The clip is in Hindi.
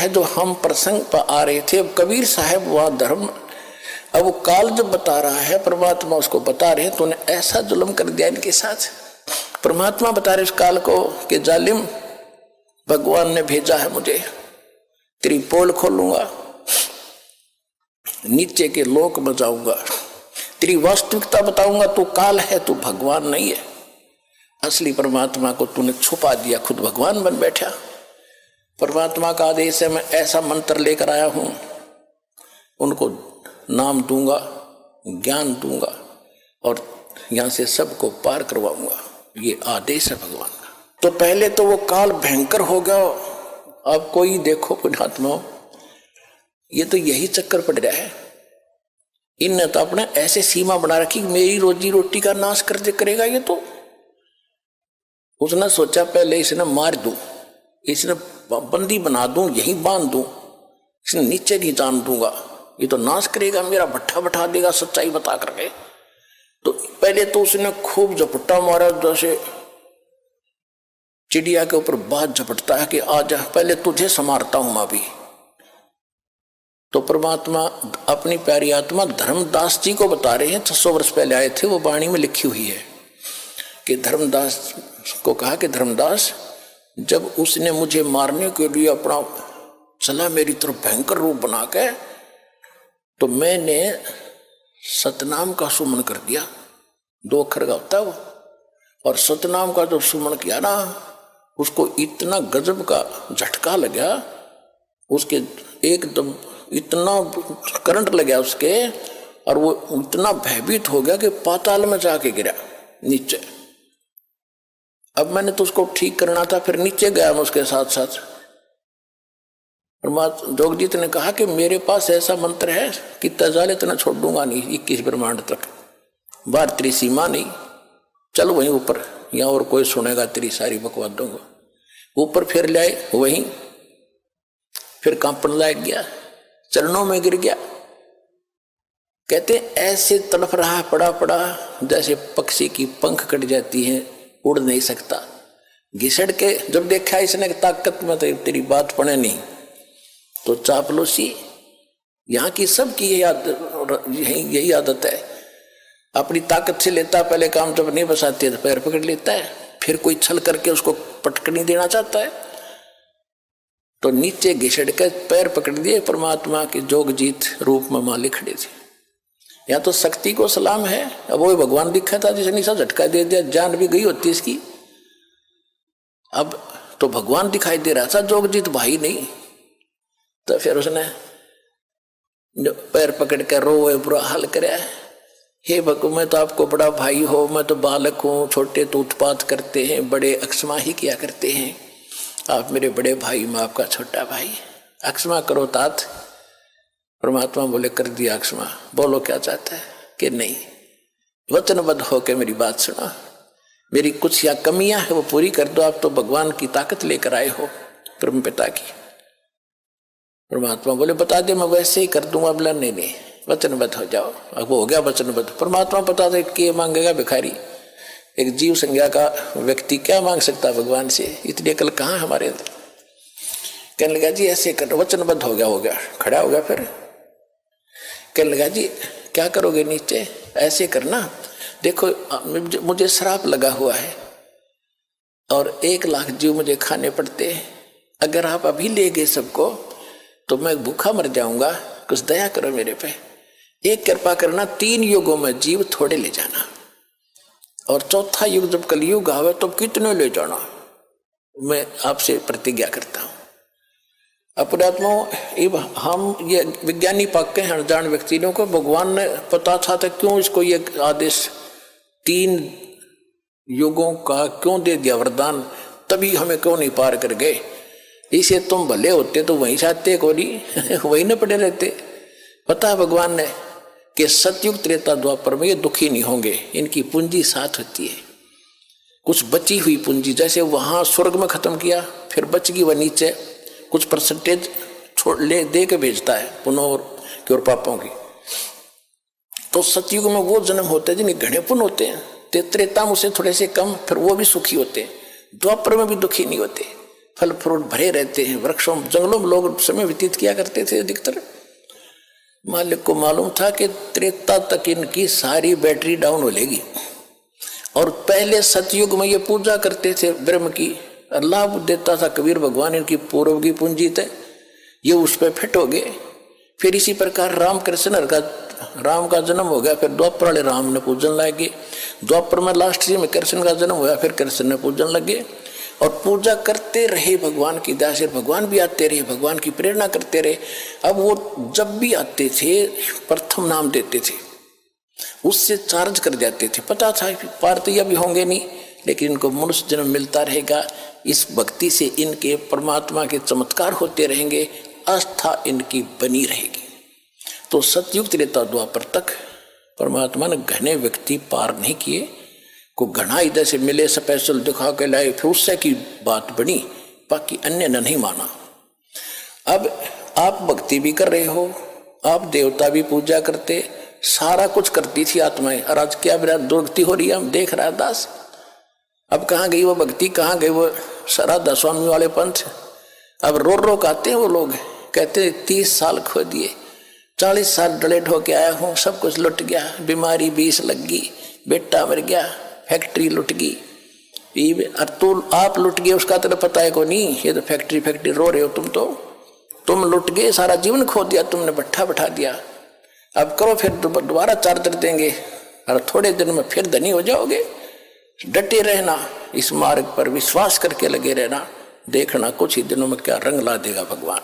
है जो हम प्रसंग पर आ रहे थे। अब कबीर साहब वह धर्म, अब वो काल जब बता रहा है, परमात्मा उसको बता रहे, तो उन्हें ऐसा जुल्म कर दिया इनके साथ। परमात्मा बता रहे उस काल को कि जालिम, भगवान ने भेजा है मुझे, तेरी पोल खोलूंगा, नीचे के लोक बजाऊंगा, तेरी वास्तविकता बताऊंगा। तू काल है, तू भगवान नहीं है। असली परमात्मा को तूने छुपा दिया, खुद भगवान बन बैठा। परमात्मा का आदेश है, मैं ऐसा मंत्र लेकर आया हूं, उनको नाम दूंगा, ज्ञान दूंगा और यहां से सबको पार करवाऊंगा। ये आदेश है भगवान का। तो पहले तो वो काल भयंकर होगा। अब कोई देखो पुण्यात्मा, ये तो यही चक्कर पड़ रहा है। इनने तो अपने ऐसे सीमा बना रखी, मेरी रोजी रोटी का नाश कर दे करेगा ये। तो उसने सोचा पहले इसने मार दूं, इसने बंदी बना दूं, यही बांध दूं, इसने नीचे नहीं जान दूंगा, ये तो नाश करेगा, मेरा भट्ठा बैठा देगा सच्चाई बता करके। तो पहले तो उसने खूब झपट्टा मारा, जैसे चिड़िया के ऊपर बाज झपटता है कि आजा, पहले तुझे संवारता हूं मैं भी। तो परमात्मा अपनी प्यारी आत्मा धर्मदास जी को बता रहे हैं, 600 वर्ष पहले आए थे, वो वाणी में लिखी हुई है कि धर्मदास को कहा कि धर्मदास, जब उसने मुझे मारने के लिए अपना चला मेरी तरफ भयंकर रूप बना के, तो मैंने सतनाम का सुमन कर दिया। 2 अक्षर का होता है वो, और सतनाम का जो सुमन किया ना, उसको इतना गजब का झटका लगा, उसके एकदम इतना करंट लगा उसके, और वो इतना भयभीत हो गया कि पाताल में जाके गिरा नीचे। अब मैंने तो उसको ठीक करना था, फिर नीचे गया मैं उसके साथ साथ। जोगजीत ने कहा कि मेरे पास ऐसा मंत्र है कि तजाले तना छोड़ दूंगा नहीं, 21 ब्रह्मांड तक, बाहर तेरी सीमा नहीं, चल वहीं ऊपर, या और कोई सुनेगा तेरी सारी बकवादों को। ऊपर फिर ले आए, वहीं फिर कांपन लायक गया, चरणों में गिर गया। कहते ऐसे तड़फ रहा, पड़ा जैसे पक्षी की पंख कट जाती है, उड़ नहीं सकता। घिसड़ के जब देखा इसने ताकत में, तो तेरी बात पड़े नहीं, तो चापलूसी यहाँ की सबकी यही आदत है। अपनी ताकत से लेता पहले काम, जब नहीं बसाती है तो पैर पकड़ लेता है, फिर कोई छल करके उसको पटकनी देना चाहता है तो नीचे घिसड़ के पैर पकड़ दिए। परमात्मा के जोगजीत रूप में मालिक खड़े थे। या तो शक्ति को सलाम है, अब वो भगवान दिखा था जिसे निशा झटका दे दिया, जान भी गई होती इसकी। अब तो भगवान दिखाई दे रहा था, जोगजीत भाई नहीं। तो फिर उसने पैर पकड़ कर रोए, बुरा हाल कराया। हे भगवान, मैं तो आपको बड़ा भाई हो, मैं तो बालक हूँ, छोटे तो उत्पात करते हैं, बड़े अक्षमा ही किया करते हैं, आप मेरे बड़े भाई, मैं आपका छोटा भाई, अक्षमा करो तात। परमात्मा बोले कर दिया अक्षमा, बोलो क्या चाहता है। कि नहीं, वचनबद्ध होकर मेरी बात सुनो, मेरी कुछ या कमियां है वो पूरी कर दो। आप तो भगवान की ताकत लेकर आए हो, परम पिता की। परमात्मा बोले बता दे, मैं वैसे ही कर दूंगा। बोला नहीं, वचनबद्ध हो जाओ। अब वो हो गया वचनबद्ध। परमात्मा बता दे कि मांगेगा भिखारी, एक जीव संज्ञा का व्यक्ति क्या मांग सकता भगवान से, इतनी अकल कहाँ हमारे अंदर। कहने लगा जी ऐसे कर, वचनबद्ध हो गया, खड़ा हो गया। फिर कहने लगा जी क्या करोगे, नीचे ऐसे करना, देखो मुझे श्राप लगा हुआ है और 1 लाख जीव मुझे खाने पड़ते हैं, अगर आप अभी ले गए सबको तो मैं भूखा मर जाऊंगा, कुछ दया करो मेरे पे, एक कृपा करना, 3 युगों में जीव थोड़े ले जाना, और 4था युग जब कलयुग आवे तो कितने ले जाना, मैं आपसे प्रतिज्ञा करता हूं। अपरात्मा हम ये विज्ञानी पाके हैं, अनजान व्यक्तियों को भगवान ने पता था तो क्यों इसको ये आदेश 3 युगों का क्यों दे दिया वरदान, तभी हमें क्यों नहीं पार कर गए। इसे तुम भले होते तो वहीं चाहते कोरी वहीं न पड़े रहते। पता है भगवान ने कि सतयुग त्रेता द्वापर में ये दुखी नहीं होंगे, इनकी पूंजी साथ होती है, कुछ बची हुई पूंजी, जैसे वहां स्वर्ग में खत्म किया फिर बच गई वह नीचे कुछ परसेंटेज छोड़ ले दे के भेजता है पुण्यों की और पापों की। तो सतयुग में वो जन्म होते हैं जिन्हें घने पुण्य होते हैं, त्रेता में उसे थोड़े से कम, फिर वो भी सुखी होते हैं, द्वापर में भी दुखी नहीं होते। फल फ्रूट भरे रहते हैं, वृक्षों जंगलों में लोग समय व्यतीत किया करते थे अधिकतर। मालिक को मालूम था कि त्रेता तक इनकी सारी बैटरी डाउन हो लेगी। और पहले सतयुग में ये पूजा करते थे ब्रह्म की, लाभ देता था कबीर भगवान इनकी पूर्व की पूंजी थे, ये उस पर फिट हो गए। फिर इसी प्रकार राम का जन्म हो गया, फिर द्वापर वाले राम ने पूजन लगे, द्वापर में लास्ट में कृष्ण का जन्म हुआ, फिर कृष्ण ने पूजन लगे और पूजा करते रहे भगवान की दया से। भगवान भी आते रहे, भगवान की प्रेरणा करते रहे। अब वो जब भी आते थे प्रथम नाम देते थे, उससे चार्ज कर जाते थे। पता था पार्थिया भी होंगे नहीं, लेकिन इनको मनुष्य जन्म मिलता रहेगा। इस भक्ति से इनके परमात्मा के चमत्कार होते रहेंगे, आस्था इनकी बनी रहेगी। तो सतयुग त्रेता द्वापर तक परमात्मा ने घने व्यक्ति पार नहीं किए, को घना इधर से मिले स्पेशल दिखा के लाए, फिर उससे की बात बनी, बाकी अन्य ने नहीं माना। अब आप भक्ति भी कर रहे हो, आप देवता भी पूजा करते, सारा कुछ करती थी आत्माएं, और आज क्या विराट दुर्गति हो रही है, हम देख रहा है दास। अब कहाँ गई वो भक्ति, कहाँ गई वो राधा स्वामी वाले पंथ। अब रो रो आते हैं वो लोग, कहते 30 साल खो दिए, 40 साल डलेट होके आया हूँ, सब कुछ लुट गया, बीमारी 20 लग गई, बेटा मर गया, फैक्ट्री लुट गई। और तो आप लुट गए उसका तो पता है को नहीं, ये तो फैक्ट्री रो रहे हो तुम लुट गए, सारा जीवन खो दिया तुमने, भट्ठा बैठा दिया। अब करो फिर दोबारा चार्जर देंगे और थोड़े दिन में फिर धनी हो जाओगे। डटे रहना, इस मार्ग पर विश्वास करके लगे रहना, देखना कुछ ही दिनों में क्या रंग ला देगा भगवान।